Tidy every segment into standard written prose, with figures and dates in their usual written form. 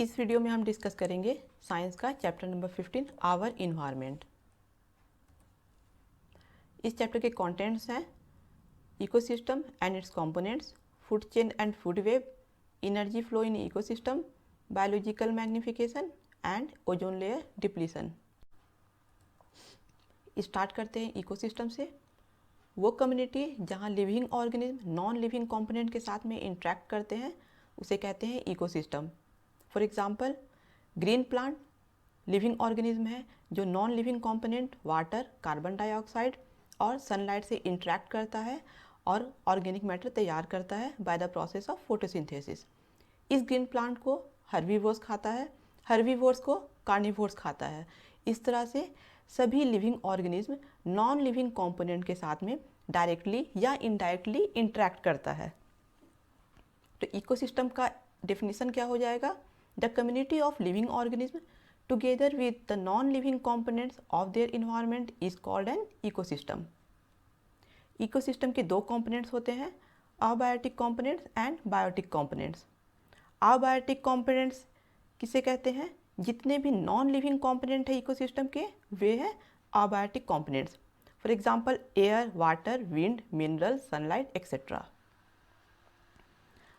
इस वीडियो में हम डिस्कस करेंगे साइंस का चैप्टर नंबर 15 आवर इन्वायरमेंट। इस चैप्टर के कंटेंट्स हैं ecosystem and it's components, food chain and food web, energy flow in ecosystem, biological magnification and ozone layer depletion. Start करते हैं इकोसिस्टम से। वो कम्युनिटी जहाँ living organism non living component के साथ में इंटरेक्ट करते हैं उसे कहते हैं ecosystem. For example green plant living organism है जो non living component water, carbon dioxide और सनलाइट से इंटरेक्ट करता है और ऑर्गेनिक मैटर तैयार करता है by the process of photosynthesis. इस ग्रीन प्लांट को हर्बीवोर्स खाता है, हर्बीवोर्स को कार्निवोर्स खाता है। इस तरह से सभी living organism non living component के साथ में डायरेक्टली या इनडायरेक्टली इंटरेक्ट करता है। तो इकोसिस्टम का डेफिनेशन क्या हो जाएगा? The community of living organism together with the non-living components of their environment is called an ecosystem. Ecosystem के दो कंपोनेंट्स होते हैं, abiotic components and biotic components. Abiotic components किसे कहते हैं? जितने भी नॉन लिविंग कंपोनेंट है इकोसिस्टम के वे हैं abiotic components. For example air, water, wind, mineral, sunlight etcetera.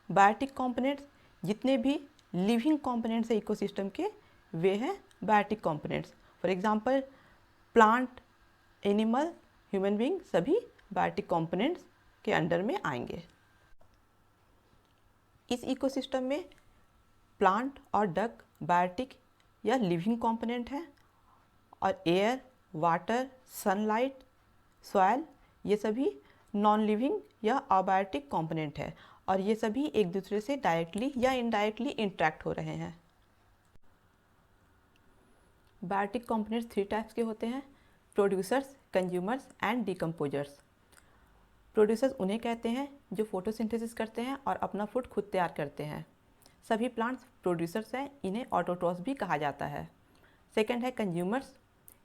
Biotic components जितने भी लिविंग कंपोनेंट्स है इकोसिस्टम के वे हैं biotic components. For example plant, animal, human being सभी बायोटिक कंपोनेंट्स के अंडर में आएंगे। इस इकोसिस्टम में प्लांट और डक बायोटिक या लिविंग कंपोनेंट हैं और एयर, वाटर, सनलाइट, सॉइल ये सभी नॉन लिविंग या अबायोटिक कंपोनेंट है और ये सभी एक दूसरे से डायरेक्टली या इनडायरेक्टली इंटरेक्ट हो रहे हैं। बायोटिक कंपोनेंट्स 3 टाइप्स के होते हैं, producers, consumers and decomposers. Producers उन्हें कहते हैं जो फोटोसिंथेसिस करते हैं और अपना फूड खुद तैयार करते हैं। सभी प्लांट्स प्रोड्यूसर्स हैं, इन्हें ऑटोट्रॉफ्स भी कहा जाता है। सेकंड है कंज्यूमर्स,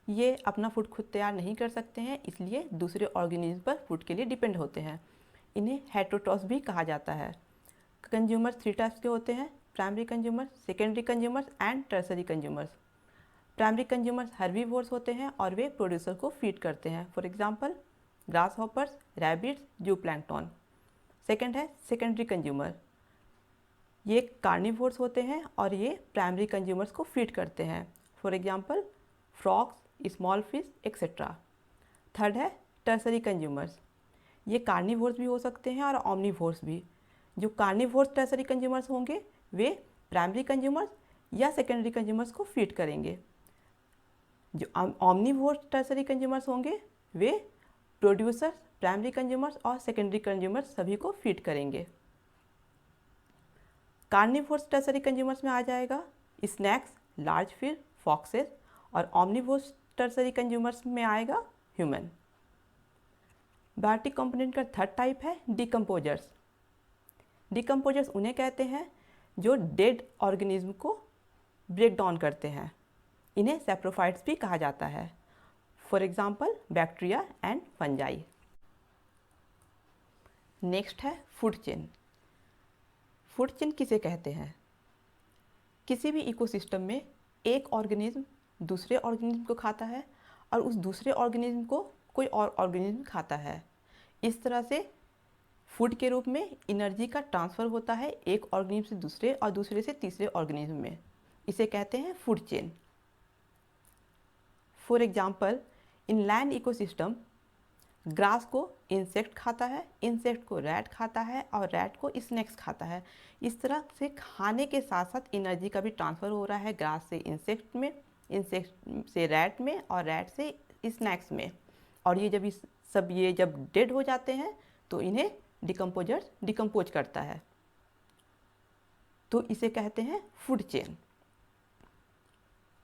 ये अपना फूड खुद तैयार नहीं कर सकते हैं इसलिए दूसरे ऑर्गेनिज्म पर फूड के लिए डिपेंड होते हैं, इन्हें हेटेरोट्रॉफ्स भी कहा जाता है। कंज्यूमर्स 3 टाइप्स के होते हैं, primary consumers, secondary consumers and tertiary consumers. Primary consumers herbivores होते हैं और वे प्रोड्यूसर को फीड करते हैं। For example grass hoppers, rabbits, जूप्लैंक्टन। Second है सेकेंडरी कंज्यूमर, ये कार्निवोर्स होते हैं और ये प्राइमरी कंज्यूमर्स को फीड करते हैं। For example frogs, small fish etcetera. Third है टर्सरी कंज्यूमर्स, ये कार्निवोर्स भी हो सकते हैं और ऑमनीवोर्स भी। जो कार्निवोर्स टर्सरी कंज्यूमर्स होंगे वे प्राइमरी कंज्यूमर्स या सेकेंडरी कंज्यूमर्स को फीड करेंगे। जो ऑमनीवोर टर्सरी कंज्यूमर्स होंगे वे प्रोड्यूसर्स, प्राइमरी कंज्यूमर्स और सेकेंडरी कंज्यूमर्स सभी को फीड करेंगे। कार्निवोर्स टर्सरी कंज्यूमर्स में आ जाएगा स्नैक्स, लार्ज फिश, फॉक्सेस और ऑमनीवोर्स टर्सरी कंज्यूमर्स में आएगा ह्यूमन। बायोटिक कंपोनेंट का थर्ड टाइप है डिकम्पोजर्स। डिकम्पोजर्स उन्हें कहते हैं जो डेड ऑर्गेनिज्म को ब्रेक डाउन करते हैं, इन्हें सैप्रोफाइट्स भी कहा जाता है। For example bacteria and fungi. Next है फूड चेन। फूड चेन किसे कहते हैं? किसी भी इकोसिस्टम में एक ऑर्गेनिज्म दूसरे ऑर्गेनिज्म को खाता है और उस दूसरे ऑर्गेनिज्म को कोई और ऑर्गेनिज्म खाता है। इस तरह से फूड के रूप में एनर्जी का ट्रांसफ़र होता है एक ऑर्गेनिज्म से दूसरे और दूसरे से तीसरे ऑर्गेनिज्म में, इसे कहते हैं food chain. For example in land ecosystem grass को इंसेक्ट खाता है, इंसेक्ट को रैट खाता है और रैट को स्नैक्स खाता है। इस तरह से खाने के साथ साथ एनर्जी का भी ट्रांसफ़र हो रहा है ग्रास से इंसेक्ट में, इंसेक्ट से रैट में और रैट से स्नैक्स में। और ये जब डेड हो जाते हैं तो इन्हें डिकम्पोजर्स डिकम्पोज करता है, तो इसे कहते हैं फूड चेन।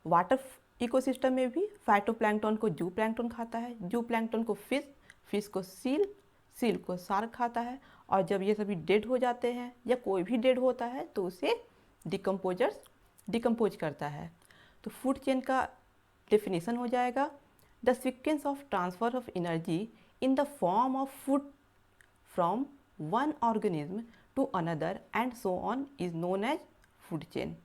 वाटर इकोसिस्टम में भी फाइटोप्लैंक्टन को जूप्लैंक्टन खाता है, जूप्लैंक्टन को फिश, फिश को सील, सील को शार्क खाता है और जब ये सभी डेड हो जाते हैं या कोई भी डेड होता है तो उसे डिकम्पोजर्स डिकम्पोज करता है। तो फूड चेन का डेफिनेशन हो जाएगा the sequence of transfer of energy in the form of food from one organism to another and so on is known as food chain.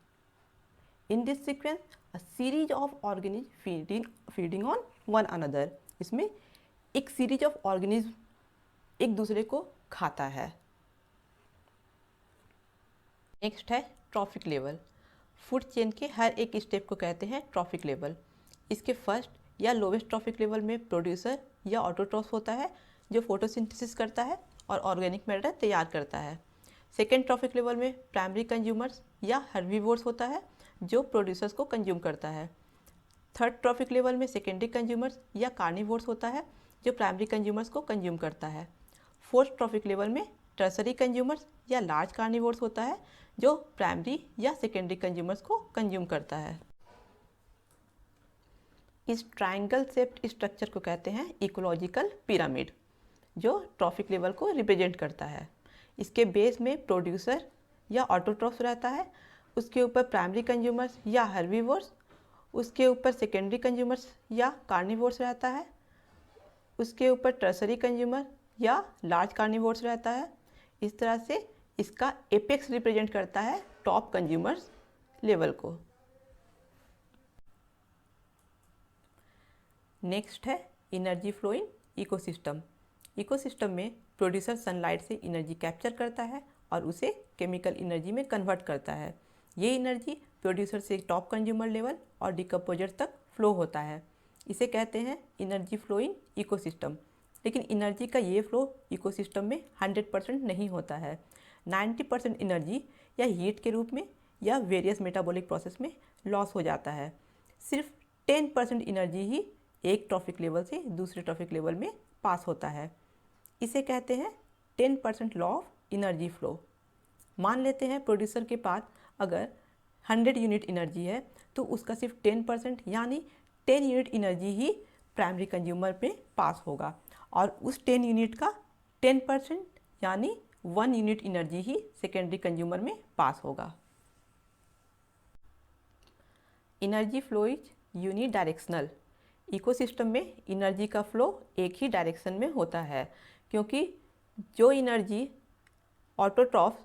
In this sequence a series of organism feeding on one another. इसमें एक series of organism एक दूसरे को खाता है। Next है trophic level. Food chain के हर एक स्टेप को कहते हैं ट्रॉफिक लेवल। इसके फर्स्ट या लोवेस्ट ट्रॉफिक लेवल में प्रोड्यूसर या ऑटोट्रॉफ होता है जो फोटोसिंथेसिस करता है और ऑर्गेनिक मैटर तैयार करता है। सेकेंड ट्रॉफिक लेवल में प्राइमरी कंज्यूमर्स या हर्बीवोर्स होता है जो प्रोड्यूसर्स को कंज्यूम करता है। थर्ड ट्रॉफिक लेवल में सेकेंडरी कंज्यूमर्स या कार्निवोर्स होता है जो प्राइमरी कंज्यूमर्स को कंज्यूम करता है। फोर्थ ट्रॉफिक लेवल में टर्सरी कंज्यूमर्स या लार्ज कार्निवोर्स होता है जो प्राइमरी या सेकेंडरी कंज्यूमर्स को कंज्यूम करता है। इस ट्रायंगल शेप्ड स्ट्रक्चर को कहते हैं इकोलॉजिकल पिरामिड, जो ट्रॉफिक लेवल को रिप्रेजेंट करता है। इसके बेस में प्रोड्यूसर या ऑटोट्रॉफ्स रहता है, उसके ऊपर प्राइमरी कंज्यूमर्स या हर्बीवोर्स, उसके ऊपर सेकेंडरी कंज्यूमर्स या कार्निवोर्स रहता है, उसके ऊपर टर्सरी कंज्यूमर या लार्ज कार्निवोर्स रहता है। इस तरह से इसका एपेक्स रिप्रेजेंट करता है टॉप कंज्यूमर्स लेवल को। नेक्स्ट है energy flow in ecosystem. Ecosystem में प्रोड्यूसर सनलाइट से एनर्जी कैप्चर करता है और उसे केमिकल एनर्जी में कन्वर्ट करता है। ये एनर्जी प्रोड्यूसर से टॉप कंज्यूमर लेवल और डिकम्पोजर तक फ्लो होता है। इसे कहते हैं एनर्जी फ्लो इन इकोसिस्टम। लेकिन एनर्जी का ये फ्लो इकोसिस्टम में 100% नहीं होता है। 90% एनर्जी या हीट के रूप में या वेरियस मेटाबॉलिक प्रोसेस में लॉस हो जाता है। सिर्फ 10% एनर्जी ही एक ट्रॉफिक लेवल से दूसरे ट्रॉफिक लेवल में पास होता है। इसे कहते हैं 10% लॉ ऑफ एनर्जी फ्लो। मान लेते हैं प्रोड्यूसर के पास अगर 100 यूनिट एनर्जी है तो उसका सिर्फ 10% यानी 10 यूनिट एनर्जी ही प्राइमरी कंज्यूमर में पास होगा और उस 10 यूनिट का 10% यानी 1 यूनिट एनर्जी ही सेकेंडरी कंज्यूमर में पास होगा। Energy flow is unidirectional. इकोसिस्टम में एनर्जी का फ्लो एक ही डायरेक्शन में होता है, क्योंकि जो एनर्जी ऑटोट्रॉफ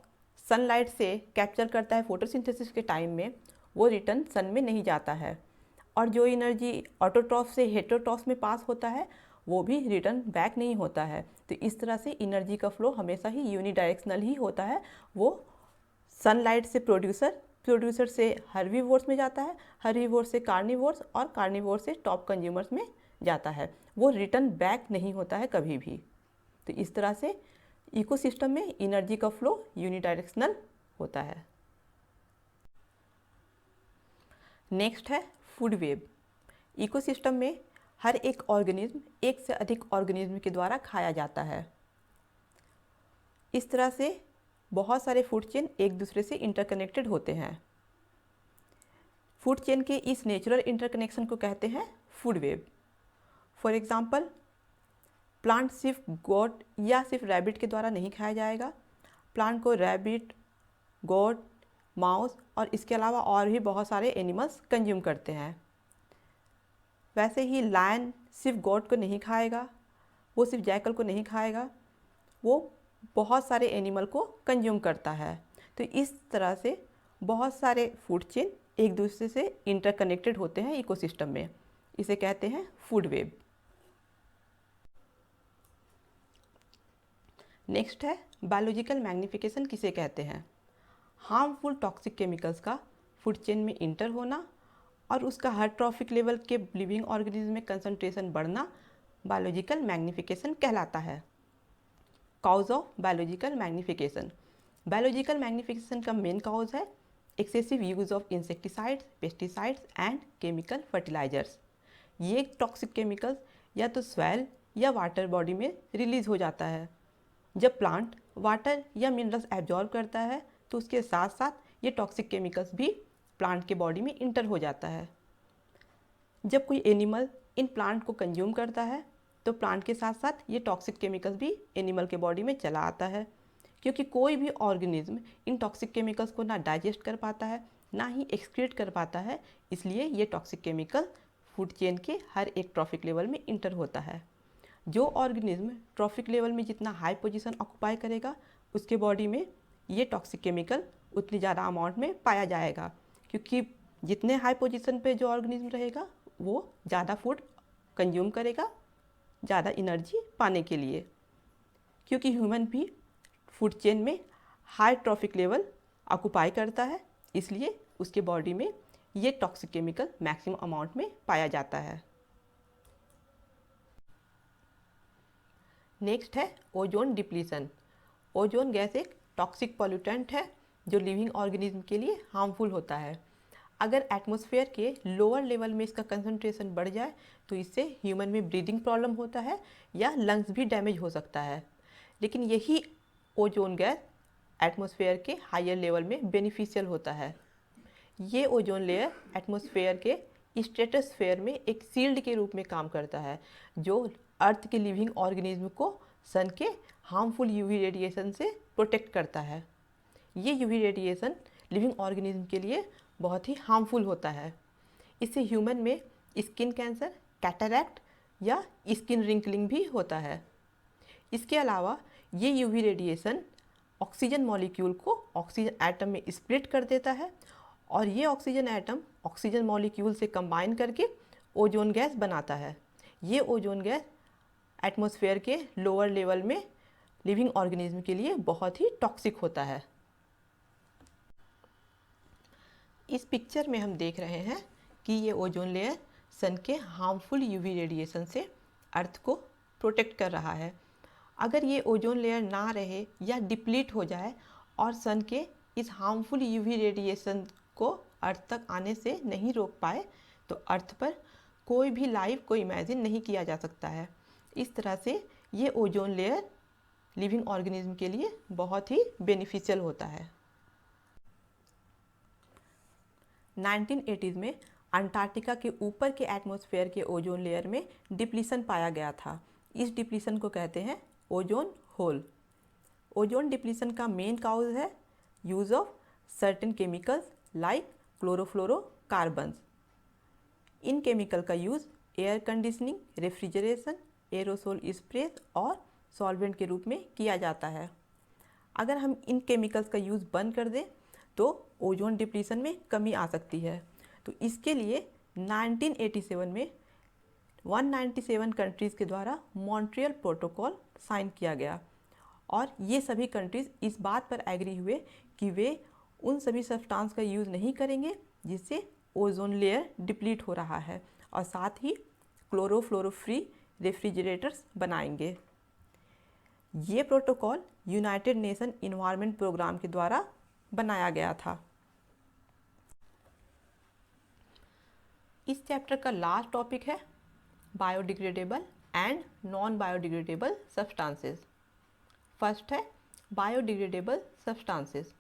सनलाइट से कैप्चर करता है फोटोसिंथेसिस के टाइम में, वो रिटर्न सन में नहीं जाता है, और जो एनर्जी ऑटोट्रॉफ से हेटेरोट्रॉफ में पास होता है वो भी रिटर्न बैक नहीं होता है। तो इस तरह से एनर्जी का फ्लो हमेशा ही यूनिडायरेक्शनल ही होता है। वो सनलाइट से प्रोड्यूसर से हर्बीवोर्स में जाता है, हर्बीवोर्स से कार्निवोर्स और कार्निवोर्स से टॉप कंज्यूमर्स में जाता है। वो रिटर्न बैक नहीं होता है कभी भी। तो इस तरह से इकोसिस्टम में एनर्जी का फ्लो यूनिडायरेक्शनल होता है। नेक्स्ट है फूड वेब। इकोसिस्टम में हर एक ऑर्गेनिज्म एक से अधिक ऑर्गेनिज्म के द्वारा खाया जाता है। इस तरह से बहुत सारे फूड चेन एक दूसरे से इंटरकनेक्टेड होते हैं। फूड चेन के इस नेचुरल इंटरकनेक्शन को कहते हैं food web. For example, plant सिर्फ गोट या सिर्फ रैबिट के द्वारा नहीं खाया जाएगा। प्लांट को रैबिट, गोट, माउस और इसके अलावा और भी बहुत सारे एनिमल्स कंज्यूम करते हैं। वैसे ही लायन सिर्फ गोट को नहीं खाएगा, वो सिर्फ जैकल को नहीं खाएगा, वो बहुत सारे एनिमल को कंज्यूम करता है। तो इस तरह से बहुत सारे फूड चेन एक दूसरे से इंटरकनेक्टेड होते हैं इकोसिस्टम में। इसे कहते हैं फूड वेब। नेक्स्ट है बायोलॉजिकल मैग्निफिकेशन किसे कहते हैं। हार्मफुल टॉक्सिक केमिकल्स का फूड चेन में इंटर होना और उसका हर ट्रॉफिक लेवल के लिविंग ऑर्गेनिज्म में कंसंट्रेशन बढ़ना बायोलॉजिकल मैग्निफिकेशन कहलाता है। Cause of biological magnification. Biological magnification का मेन कॉज है excessive use of insecticides, pesticides and chemical fertilisers. ये टॉक्सिक केमिकल्स या तो सॉइल या वाटर बॉडी में रिलीज हो जाता है। जब प्लांट वाटर या मिनरल्स एब्जॉर्ब करता है तो उसके साथ साथ ये टॉक्सिक केमिकल्स भी प्लांट के बॉडी में इंटर हो जाता है। जब कोई एनिमल इन प्लांट को कंज्यूम करता है तो प्लांट के साथ साथ ये टॉक्सिक केमिकल्स भी एनिमल के बॉडी में चला आता है, क्योंकि कोई भी ऑर्गेनिज्म इन टॉक्सिक केमिकल्स को ना डाइजेस्ट कर पाता है ना ही एक्सक्रीट कर पाता है। इसलिए ये टॉक्सिक केमिकल फूड चेन के हर एक ट्रॉफिक लेवल में इंटर होता है। जो ऑर्गेनिज्म ट्रॉफिक लेवल में जितना हाई पोजीशन ऑक्यूपाई करेगा उसके बॉडी में ये टॉक्सिक केमिकल उतनी ज़्यादा अमाउंट में पाया जाएगा, क्योंकि जितने हाई पोजीशन पे जो ऑर्गेनिज्म रहेगा वो ज़्यादा फूड कंज्यूम करेगा, ज़्यादा एनर्जी पाने के लिए, क्योंकि ह्यूमन भी फूड चेन में हाई ट्रॉफिक लेवल ऑक्यूपाई करता है, इसलिए उसके बॉडी में ये टॉक्सिक केमिकल मैक्सिमम अमाउंट में पाया जाता है। नेक्स्ट है ओजोन डिप्लीशन। ओजोन गैस एक टॉक्सिक पॉल्यूटेंट है जो लिविंग ऑर्गेनिज्म के लिए हार्मफुल होता है। अगर एटमॉस्फेयर के लोअर लेवल में इसका कंसंट्रेशन बढ़ जाए तो इससे ह्यूमन में ब्रीदिंग प्रॉब्लम होता है या लंग्स भी डैमेज हो सकता है। लेकिन यही ओजोन गैस एटमॉस्फेयर के हायर लेवल में बेनिफिशियल होता है। ये ओजोन लेयर एटमॉस्फेयर के स्ट्रेटोस्फेयर में एक शील्ड के रूप में काम करता है जो अर्थ के लिविंग ऑर्गेनिज्म को सन के हार्मफुल यूवी रेडिएशन से प्रोटेक्ट करता है। ये यूवी रेडिएशन लिविंग ऑर्गेनिज्म के लिए बहुत ही हार्मफुल होता है। इससे ह्यूमन में स्किन कैंसर, कैटरैक्ट या स्किन रिंकलिंग भी होता है। इसके अलावा ये यूवी रेडिएशन ऑक्सीजन मॉलिक्यूल को ऑक्सीजन एटम में स्प्लिट कर देता है और ये ऑक्सीजन एटम ऑक्सीजन मॉलिक्यूल से कंबाइन करके ओजोन गैस बनाता है। ये ओजोन गैस एटमॉस्फेयर के लोअर लेवल में लिविंग ऑर्गेनिज्म के लिए बहुत ही टॉक्सिक होता है। इस पिक्चर में हम देख रहे हैं कि ये ओजोन लेयर सन के हार्मफुल यूवी रेडिएशन से अर्थ को प्रोटेक्ट कर रहा है। अगर ये ओजोन लेयर ना रहे या डिप्लीट हो जाए और सन के इस हार्मफुल यूवी रेडिएशन को अर्थ तक आने से नहीं रोक पाए तो अर्थ पर कोई भी लाइफ को इमेजिन नहीं किया जा सकता है। इस तरह से ये ओजोन लेयर लिविंग ऑर्गेनिज्म के लिए बहुत ही बेनिफिशियल होता है। 1980s में अंटार्कटिका के ऊपर के एटमॉस्फेयर के ओजोन लेयर में डिप्लीशन पाया गया था। इस डिप्लीशन को कहते हैं ओजोन होल। ओजोन डिप्लीशन का मेन काउज है use of certain chemicals like chlorofluorocarbons. इन केमिकल का use air conditioning, refrigeration, aerosol sprays और सॉल्वेंट के रूप में किया जाता है। अगर हम इन केमिकल्स का यूज़ बंद कर दें तो ओजोन डिप्लीशन में कमी आ सकती है। तो इसके लिए 1987 में 197 कंट्रीज़ के द्वारा मॉन्ट्रियल प्रोटोकॉल साइन किया गया और ये सभी कंट्रीज़ इस बात पर एग्री हुए कि वे उन सभी सब्सटेंस का यूज़ नहीं करेंगे जिससे ओजोन लेयर डिप्लीट हो रहा है और साथ ही क्लोरोफ्लोरो फ्री रेफ्रिजरेटर्स बनाएंगे। ये protocol United Nation environment programme के द्वारा बनाया गया था। इस चैप्टर का लास्ट टॉपिक है biodegradable and non biodegradable substances. First है बायोडिग्रेडेबल सब्सटेंसेस।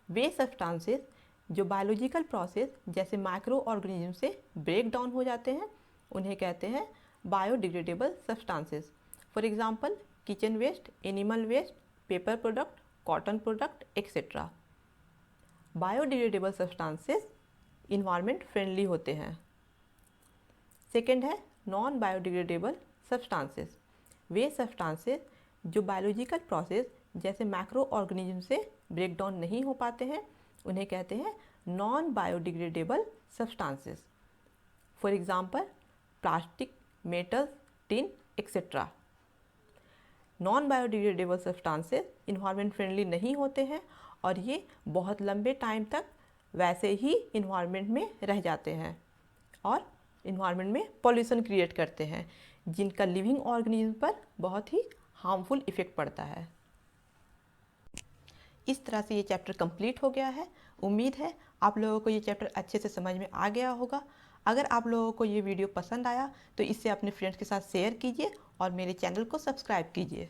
वे सब्सटेंसेस जो बायोलॉजिकल प्रोसेस जैसे माइक्रो ऑर्गेनिज्म से ब्रेक डाउन हो जाते हैं उन्हें कहते हैं biodegradable substances. For example kitchen waste, animal waste, paper product, cotton product etcetera. Biodegradable substances environment friendly होते हैं। सेकेंड है नॉन बायोडिग्रेडेबल सब्सटेंसेस। वे सब्सटेंसेस जो बायोलॉजिकल प्रोसेस जैसे मैक्रो ऑर्गेनिज्म से ब्रेक डाउन नहीं हो पाते हैं उन्हें कहते हैं non biodegradable substances. For example plastic, metals, tin etcetera. Non biodegradable substances environment friendly नहीं होते हैं और ये बहुत लंबे टाइम तक वैसे ही इन्वायरमेंट में रह जाते हैं और इन्वायरमेंट में पॉल्यूशन क्रिएट करते हैं जिनका लिविंग ऑर्गेनिज्म पर बहुत ही हार्मफुल इफ़ेक्ट पड़ता है। इस तरह से ये चैप्टर कंप्लीट हो गया है। उम्मीद है आप लोगों को ये चैप्टर अच्छे से समझ में आ गया होगा। अगर आप लोगों को ये वीडियो पसंद आया तो इसे अपने फ्रेंड्स के साथ शेयर कीजिए और मेरे चैनल को सब्सक्राइब कीजिए।